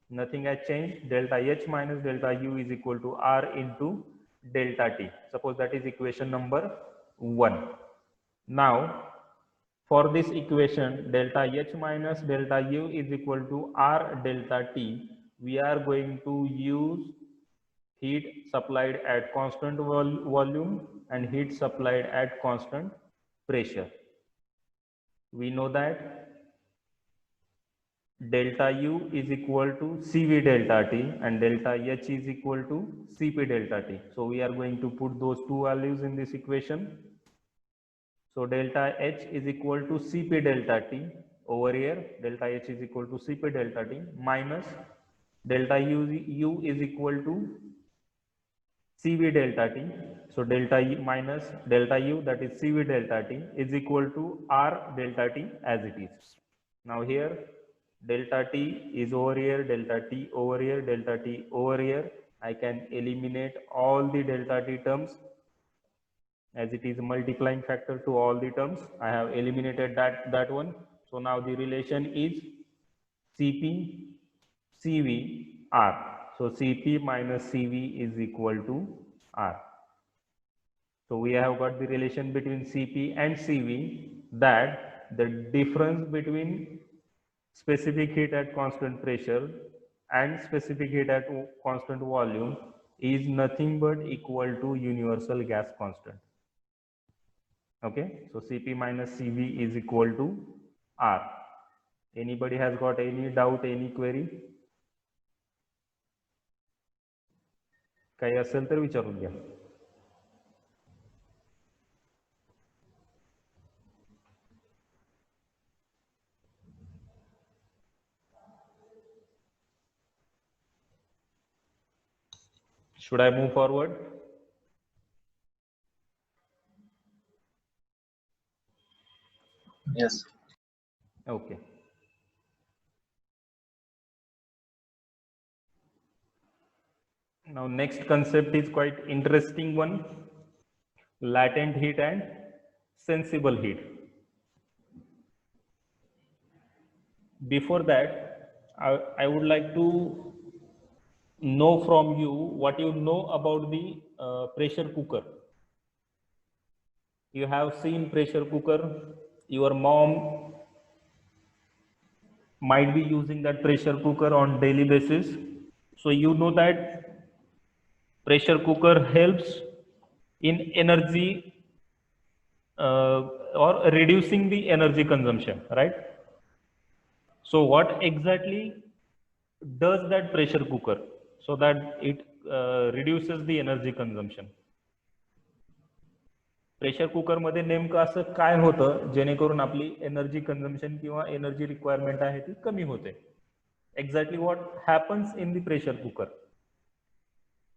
Speaker 1: Nothing has changed. Delta H minus delta U is equal to R into delta T. Suppose that is equation number 1. Now for this equation, delta H minus delta U is equal to R delta T, we are going to use heat supplied at constant volume and heat supplied at constant pressure. We know that delta U is equal to CV delta T and delta H is equal to CP delta T. So we are going to put those two values in this equation. So delta H is equal to Cp delta T over here, delta H is equal to Cp delta T minus delta U is equal to Cv delta T. So delta U minus delta U, that is Cv delta T, is equal to R delta T as it is. Now here delta T is over here, delta T over here, delta T over here. I can eliminate all the delta T terms as it is a multiplying factor to all the terms. I have eliminated that one. So now the relation is Cp Cv R. So Cp minus Cv is equal to R. So we have got the relation between Cp and Cv, that the difference between specific heat at constant pressure and specific heat at constant volume is nothing but equal to universal gas constant. Okay, so Cp minus Cv is equal to R. Anybody has got any doubt, any query? काही असेल तर विचारून घ्या. Should I move forward?
Speaker 5: Yes.
Speaker 1: Okay. Now next concept is quite interesting one, latent heat and sensible heat. Before that, I would like to know from you what you know about the pressure cooker. You have seen pressure cooker, your mom might be using that pressure cooker on daily basis. So you know that pressure cooker helps in energy or reducing the energy consumption, right? So what exactly does that pressure cooker so that it reduces the energy consumption? Pressure cooker मध्ये नेमकं असं काय होतं जेणेकरून आपली energy consumption किंवा energy requirement आहे ती कमी होते? Exactly what happens in the pressure cooker?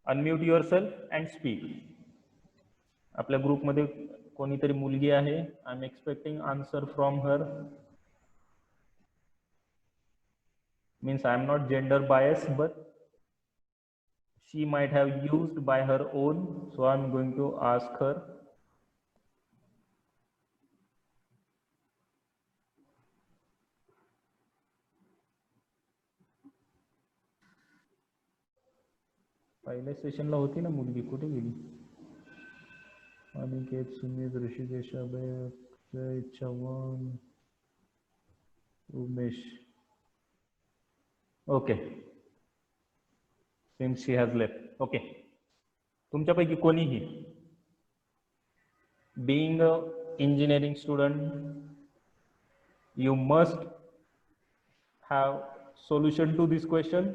Speaker 1: Unmute yourself and speak. आपल्या ग्रुपमध्ये कोणीतरी मुलगी आहे, I am expecting answer from her. Means I am not gender biased, but she might have used by her own, so I am going to ask her. पहिल्या सेशनला होती ना मुलगी, कुठे गेली? Aniket, Sumit, Hrishikesh, Abhay, Akshay, Chavan, Umesh. Okay, since she has left. Okay, तुमच्यापैकी कोणीही being a engineering student, you must have solution to this question.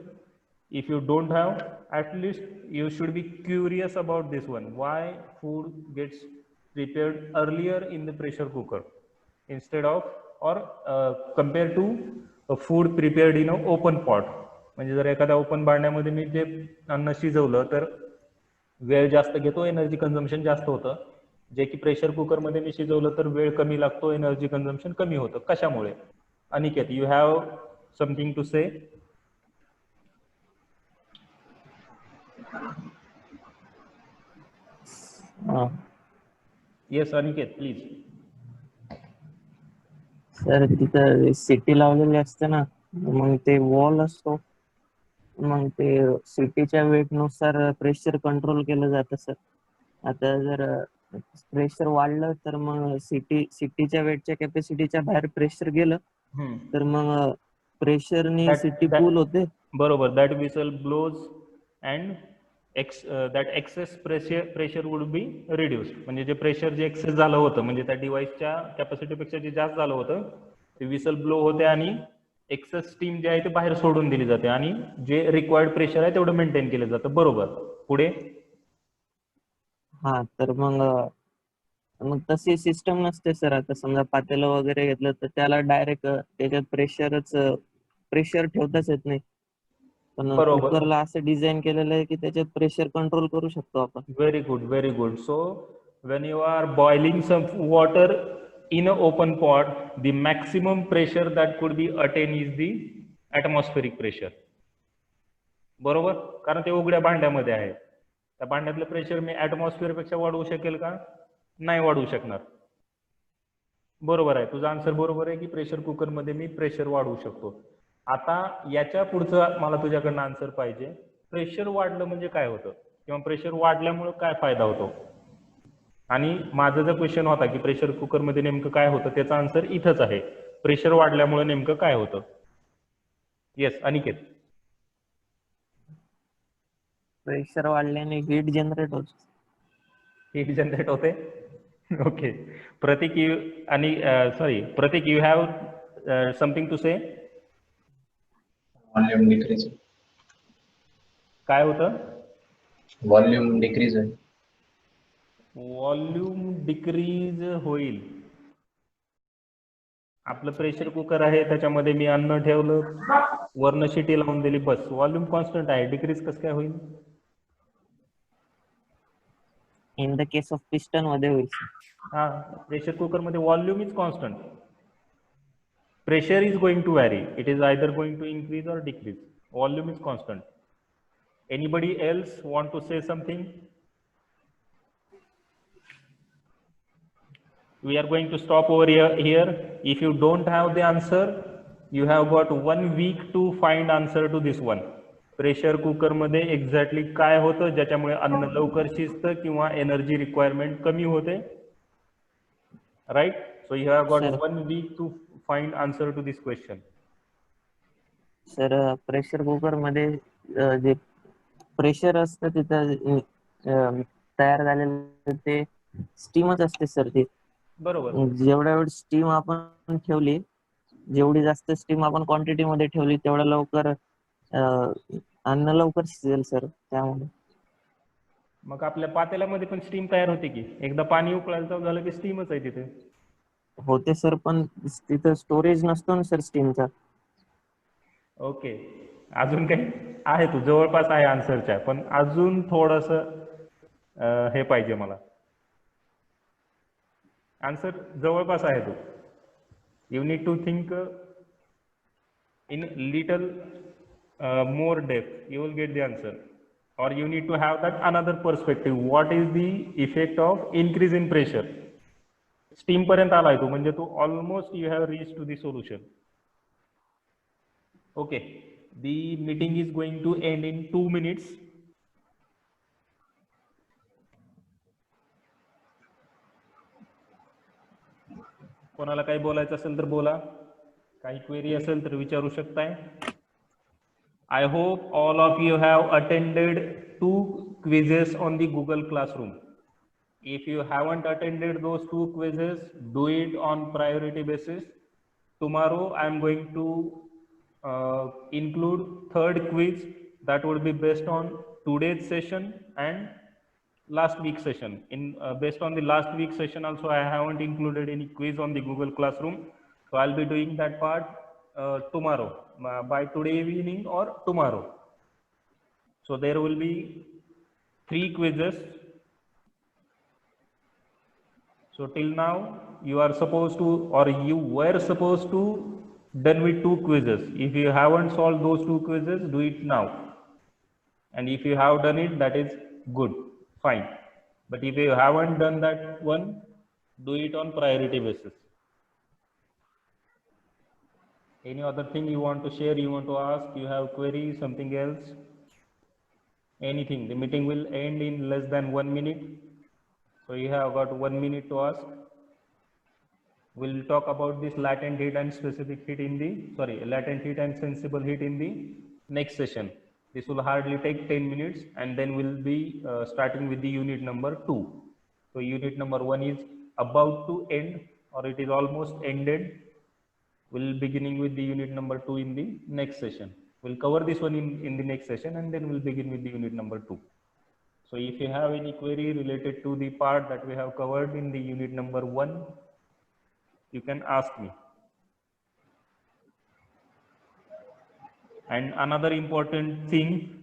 Speaker 1: If you don't have, at least you should be curious about this one. Why food gets prepared earlier in the pressure cooker instead of or compared to a food prepared in an open pot? म्हणजे जर एखाद्या open भांड्यामध्ये मी जे अन्न शिजवलं तर वेळ जास्त घेतो, एनर्जी कंझम्पशन जास्त होतं. जे की प्रेशर कुकर मध्ये मी शिजवलं तर वेळ कमी लागतो, एनर्जी कंझम्पशन कमी होतं. कशामुळे? Aniket, you have something to say? Yes Aniket, please.
Speaker 3: Sir तिथं सिटी लावलेली असते ना, मग ते वॉल असतो, मग ते सिटीच्या वेटनुसार प्रेशर कंट्रोल केलं जातं सर. आता जर प्रेशर वाढलं तर मग सिटीच्या वेटच्या कॅपॅसिटीच्या बाहेर प्रेशर गेलं तर मग प्रेशरने सिटी कूल होते.
Speaker 1: बरोबर. That whistle blows and that excess pressure would be reduced. म्हणजे जे प्रेशर जे एक्सेस झालं होतं म्हणजे त्या डिव्हाइसच्या कॅपॅसिटीपेक्षा जे जास्त झालं होतं ते विसल ब्लो होते आणि एक्सेस स्टीम जे आहे ते बाहेर सोडून दिली जाते आणि जे रिक्वायर्ड प्रेशर आहे तेवढं मेंटेन केलं जातं. बरोबर. पुढे
Speaker 3: हा तर मग तशी सिस्टम नसते सर. आता समजा पातेलं वगैरे घेतलं तर त्याला डायरेक्ट त्याच्यात प्रेशर ठेवताच येत नाही. पण
Speaker 1: बरोबर.
Speaker 3: कुकरला असं डिझाईन केलेलं आहे की त्याच्यात प्रेशर कंट्रोल करू शकतो आपण.
Speaker 1: Very good, very good. So when you are boiling some water in an open pot, the maximum pressure that could be attained is the atmospheric pressure. बरोबर. कारण ते उघड्या भांड्यामध्ये आहे. त्या भांड्यातलं प्रेशर मी ऍटमॉस्फिअर पेक्षा वाढवू शकेल का? नाही वाढवू शकणार. बरोबर आहे. तुझा आन्सर बरोबर आहे की प्रेशर कुकर मध्ये मी प्रेशर वाढवू शकतो. आता याच्या पुढचं मला तुझ्याकडनं आन्सर पाहिजे. प्रेशर वाढलं म्हणजे काय होतं किंवा प्रेशर वाढल्यामुळे काय फायदा होतो? आणि माझा जो क्वेश्चन होता की प्रेशर कुकर मध्ये नेमकं काय होतं त्याचा आन्सर इथंच आहे. प्रेशर वाढल्यामुळे नेमकं काय होतं? येस अनिकेत.
Speaker 3: प्रेशर वाढल्याने हीट जनरेट होते.
Speaker 1: हीट जनरेट होते. ओके. प्रतीक यू आणि sorry Pratik you have something to say.
Speaker 6: Volume decrease.
Speaker 1: काय होतं?
Speaker 6: वॉल्यूम डिक्रीज होईल.
Speaker 1: व्हॉल्यूम डिक्रीज होईल. आपलं प्रेशर कुकर आहे त्याच्यामध्ये मी अन्न ठेवलं वरनं शिटी लावून दिली बस व्हॉल्यूम कॉन्स्टंट आहे. डिक्रीज कसं काय होईल?
Speaker 3: In the case of piston मध्ये होईल.
Speaker 1: हा प्रेशर कुकर मध्ये volume is constant. Pressure is going to vary. It is either going to increase or decrease. Volume is constant. Anybody else want to say something? We are going to stop over here. If you don't have the answer, you have got 1 week to find answer to this one. Pressure cooker मध्ये exactly काय होतं ज्याच्यामुळे अन्न लवकर शिजतं किंवा energy requirement कमी होते. Right. So you have got 1 week to find answer to this question.
Speaker 3: Sir pressure cooker मध्ये जे प्रेशर असतं तिथं तयार झालेलं ते स्टीमच असते सर. ते
Speaker 1: बरोबर.
Speaker 3: जेवढ्या वेळ स्टीम आपण ठेवली, जेवढी जास्त स्टीम आपण क्वांटिटी मध्ये ठेवली तेवढ्या लवकर अन्न लवकर शिजेल सर. त्यामुळे
Speaker 1: मग आपल्या पातेल्यामध्ये पण स्टीम तयार होते की एकदा पाणी उकळायला चालू झालं की स्टीमच आहे तिथे.
Speaker 3: होते सर पण तिथं स्टोरेज नसतो ना सर स्टीमचा.
Speaker 1: ओके. अजून काही आहे? तू जवळपास आहे आन्सरच्या पण अजून थोडस हे पाहिजे मला. आन्सर जवळपास आहे तू. You need to think in little more depth. You will get the answer. Or you need to have that another perspective. What is the effect of increase in pressure? Steam पर्यंत आलाय तू म्हणजे तू almost you have reached to the solution. Okay. The meeting is going to end in 2 minutes. कोणाला काही बोलायचं असेल तर बोला. काही क्वेरी असेल तर विचारू शकताय. I hope all of you have attended 2 quizzes on the Google Classroom. If you haven't attended those 2 quizzes, do it on priority basis. Tomorrow I am going to include 3rd quiz that would be based on today's session and last week's session. Based on the last week's session also I haven't included any quiz on the Google Classroom. So I'll be doing that part tomorrow, by today evening or tomorrow. So there will be 3 quizzes. So till now you are supposed to, or you were supposed to done with 2 quizzes. If you haven't solved those 2 quizzes, do it now. And if you have done it, that is good, fine. But if you haven't done that one, do it on priority basis. Any other thing you want to share, you want to ask, you have queries, something else? Anything. The meeting will end in less than 1 minute. So you have got 1 minute to ask. We'll talk about this latent heat and specific heat in the, latent heat and sensible heat in the next session. This will hardly take 10 minutes and then we'll be starting with the unit number 2. So unit number 1 is about to end or it is almost ended. We'll beginning with the unit number 2 in the next session. We'll cover this one in the next session, and then we'll begin with the unit number 2. So if you have any query related to the part that we have covered in the unit number 1, you can ask me. And another important thing